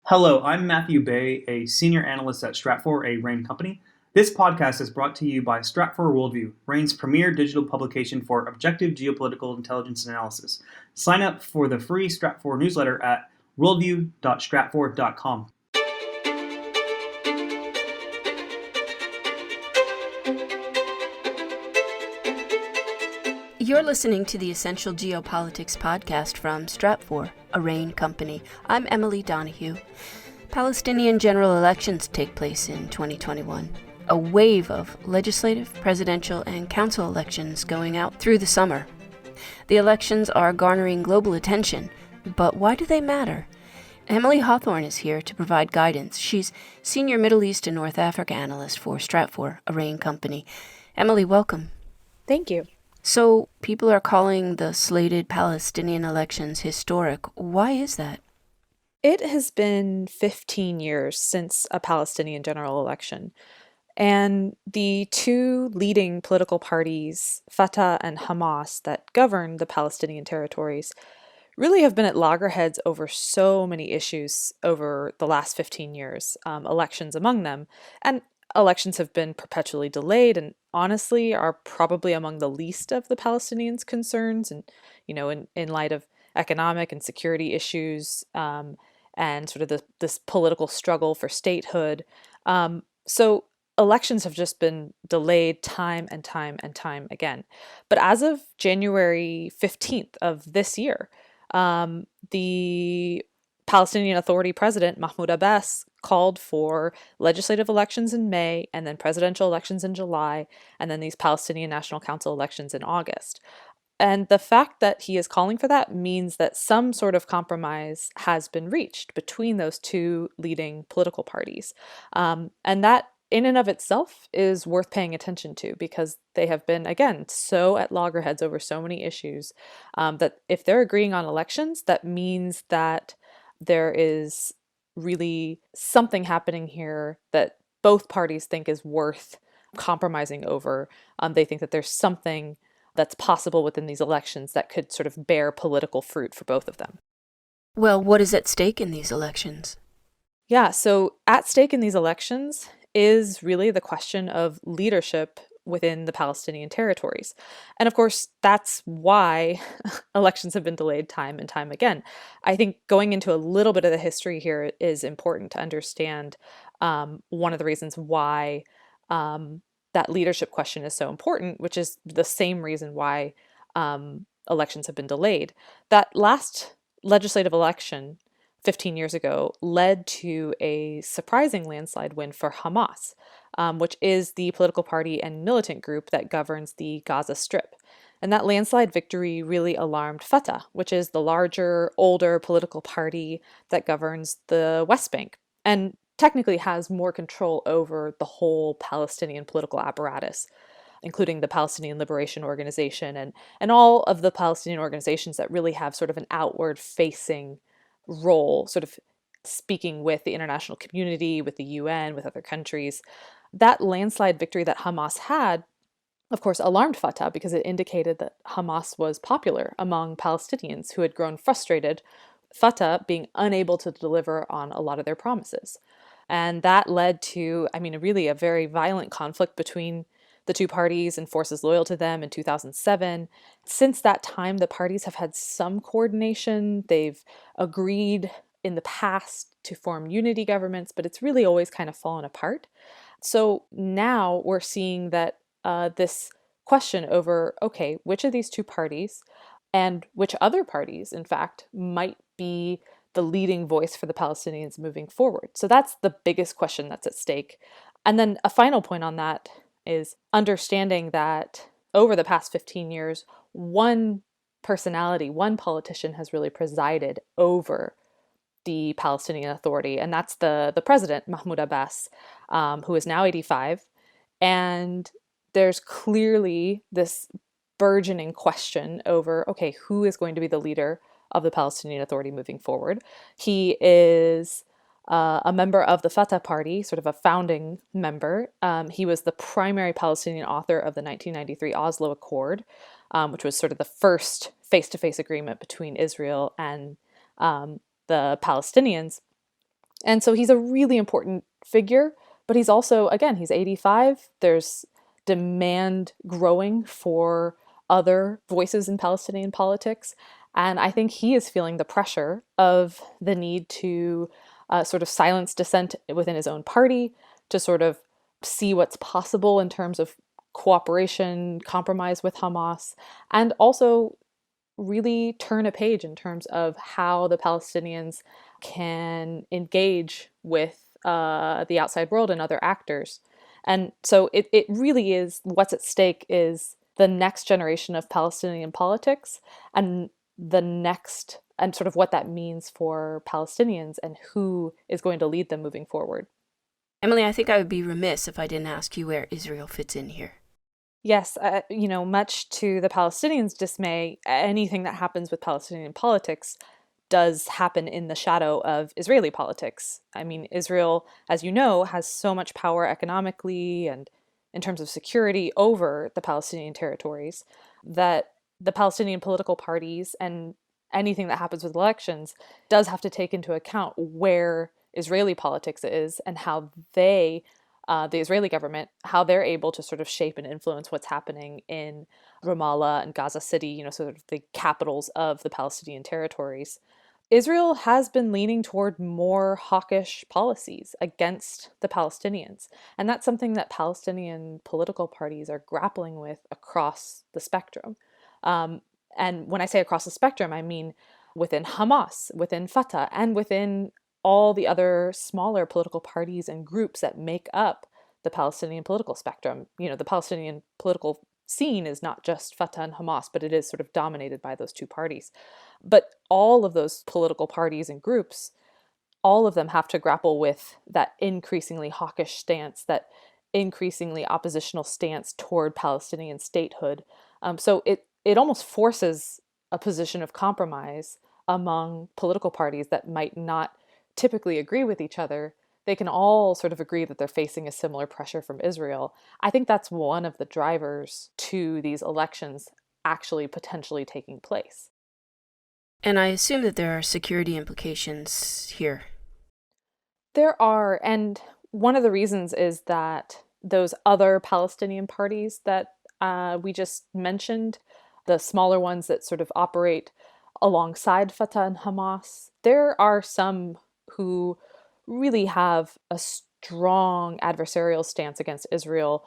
Hello, I'm Matthew Bay, a senior analyst at Stratfor, a RAIN company. This podcast is brought to you by Stratfor Worldview, RAIN's premier digital publication for objective geopolitical intelligence analysis. Sign up for the free Stratfor newsletter at worldview.stratfor.com. You're listening to the Essential Geopolitics podcast from Stratfor, a RAIN company. I'm Emily Donahue. Palestinian general elections take place in 2021. A wave of legislative, presidential, and council elections going out through the summer. The elections are garnering global attention, but why do they matter? Emily Hawthorne is here to provide guidance. She's Senior Middle East and North Africa Analyst for Stratfor, a RAIN company. Emily, welcome. Thank you. So, people are calling the slated Palestinian elections historic. Why is that? It has been 15 years since a Palestinian general election, and the two leading political parties, Fatah and Hamas, that govern the Palestinian territories, really have been at loggerheads over so many issues over the last 15 years, elections among them. And elections have been perpetually delayed and honestly are probably among the least of the Palestinians' concerns. And, in light of economic and security issues and sort of this political struggle for statehood. So elections have just been delayed time and time and time again. But as of January 15th of this year, the Palestinian Authority President Mahmoud Abbas called for legislative elections in May, and then presidential elections in July, and then these Palestinian National Council elections in August. And the fact that he is calling for that means that some sort of compromise has been reached between those two leading political parties. And that in and of itself is worth paying attention to because they have been, again, so at loggerheads over so many issues that if they're agreeing on elections, that means that there is really something happening here that both parties think is worth compromising over. They think that there's something that's possible within these elections that could sort of bear political fruit for both of them. Well, what is at stake in these elections? Yeah, so at stake in these elections is really the question of leadership within the Palestinian territories. And of course, that's why elections have been delayed time and time again. I think going into a little bit of the history here is important to understand one of the reasons why that leadership question is so important, which is the same reason why elections have been delayed. That last legislative election 15 years ago led to a surprising landslide win for Hamas, which is the political party and militant group that governs the Gaza Strip. And that landslide victory really alarmed Fatah, which is the larger, older political party that governs the West Bank and technically has more control over the whole Palestinian political apparatus, including the Palestinian Liberation Organization and all of the Palestinian organizations that really have sort of an outward-facing role, sort of speaking with the international community, with the UN, with other countries. That landslide victory that Hamas had, of course, alarmed Fatah because it indicated that Hamas was popular among Palestinians who had grown frustrated, Fatah being unable to deliver on a lot of their promises. And that led to, really a very violent conflict between the two parties and forces loyal to them in 2007. Since that time, the parties have had some coordination. They've agreed in the past to form unity governments, but it's really always kind of fallen apart. So now we're seeing that this question over, okay, which of these two parties and which other parties, in fact, might be the leading voice for the Palestinians moving forward. So that's the biggest question that's at stake. And then a final point on that is understanding that over the past 15 years, one personality, one politician has really presided over the Palestinian Authority, and that's the president, Mahmoud Abbas, who is now 85. And there's clearly this burgeoning question over, okay, who is going to be the leader of the Palestinian Authority moving forward? He is a member of the Fatah party, sort of a founding member. He was the primary Palestinian author of the 1993 Oslo Accord, which was sort of the first face-to-face agreement between Israel and the Palestinians. And so he's a really important figure, but he's also, again, he's 85. There's demand growing for other voices in Palestinian politics. And I think he is feeling the pressure of the need to sort of silence dissent within his own party, to sort of see what's possible in terms of cooperation, compromise with Hamas, and also really turn a page in terms of how the Palestinians can engage with the outside world and other actors. And so it really is, what's at stake is the next generation of Palestinian politics, and the next, and sort of what that means for Palestinians and who is going to lead them moving forward. Emily, I think I would be remiss if I didn't ask you where Israel fits in here. Yes, much to the Palestinians' dismay, anything that happens with Palestinian politics does happen in the shadow of Israeli politics. I mean, Israel, as you know, has so much power economically and in terms of security over the Palestinian territories that the Palestinian political parties and anything that happens with elections does have to take into account where Israeli politics is and how they, the Israeli government, how they're able to sort of shape and influence what's happening in Ramallah and Gaza City, sort of the capitals of the Palestinian territories. Israel has been leaning toward more hawkish policies against the Palestinians. And that's something that Palestinian political parties are grappling with across the spectrum. And when I say across the spectrum, I mean within Hamas, within Fatah, and within all the other smaller political parties and groups that make up the Palestinian political spectrum. The Palestinian political scene is not just Fatah and Hamas, but it is sort of dominated by those two parties. But all of those political parties and groups, all of them have to grapple with that increasingly hawkish stance, that increasingly oppositional stance toward Palestinian statehood. So it almost forces a position of compromise among political parties that might not typically agree with each other. They can all sort of agree that they're facing a similar pressure from Israel. I think that's one of the drivers to these elections actually potentially taking place. And I assume that there are security implications here. There are, and one of the reasons is that those other Palestinian parties that we just mentioned, the smaller ones that sort of operate alongside Fatah and Hamas, there are some who really have a strong adversarial stance against Israel,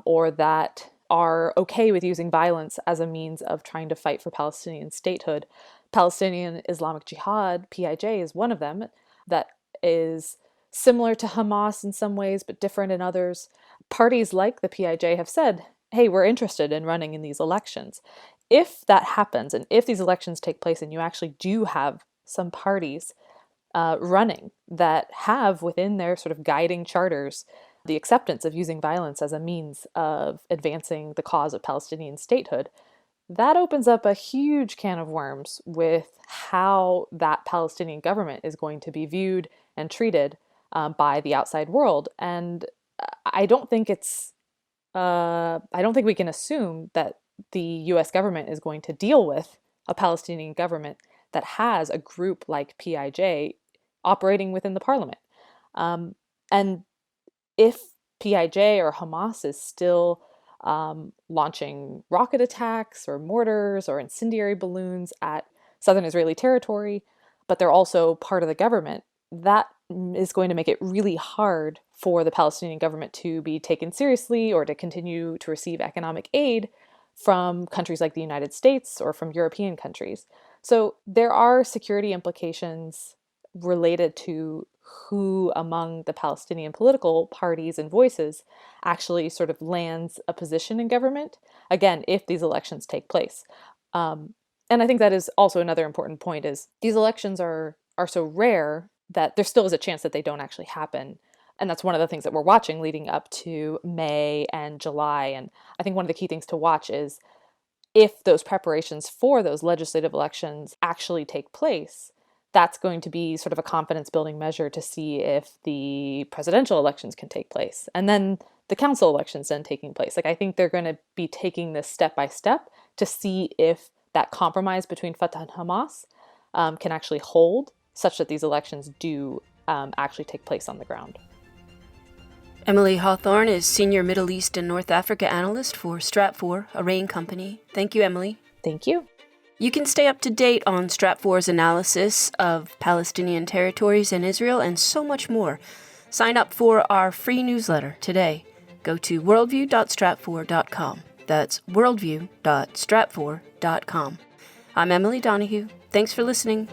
or that are okay with using violence as a means of trying to fight for Palestinian statehood. Palestinian Islamic Jihad, PIJ, is one of them that is similar to Hamas in some ways, but different in others. Parties like the PIJ have said, hey, we're interested in running in these elections. If that happens, and if these elections take place and you actually do have some parties running that have within their sort of guiding charters the acceptance of using violence as a means of advancing the cause of Palestinian statehood, that opens up a huge can of worms with how that Palestinian government is going to be viewed and treated by the outside world. And I don't think we can assume that the U.S. government is going to deal with a Palestinian government that has a group like PIJ operating within the parliament. And if PIJ or Hamas is still launching rocket attacks or mortars or incendiary balloons at southern Israeli territory, but they're also part of the government, that is going to make it really hard for the Palestinian government to be taken seriously or to continue to receive economic aid from countries like the United States or from European countries. So there are security implications related to who among the Palestinian political parties and voices actually sort of lands a position in government, again, if these elections take place. And I think that is also another important point is these elections are so rare that there still is a chance that they don't actually happen. And that's one of the things that we're watching leading up to May and July. And I think one of the key things to watch is if those preparations for those legislative elections actually take place, that's going to be sort of a confidence building measure to see if the presidential elections can take place. And then the council elections then taking place. Like, I think they're going to be taking this step by step to see if that compromise between Fatah and Hamas can actually hold such that these elections do actually take place on the ground. Emily Hawthorne is Senior Middle East and North Africa Analyst for Stratfor, a RAIN company. Thank you, Emily. Thank you. You can stay up to date on Stratfor's analysis of Palestinian territories and Israel and so much more. Sign up for our free newsletter today. Go to worldview.stratfor.com. That's worldview.stratfor.com. I'm Emily Donahue. Thanks for listening.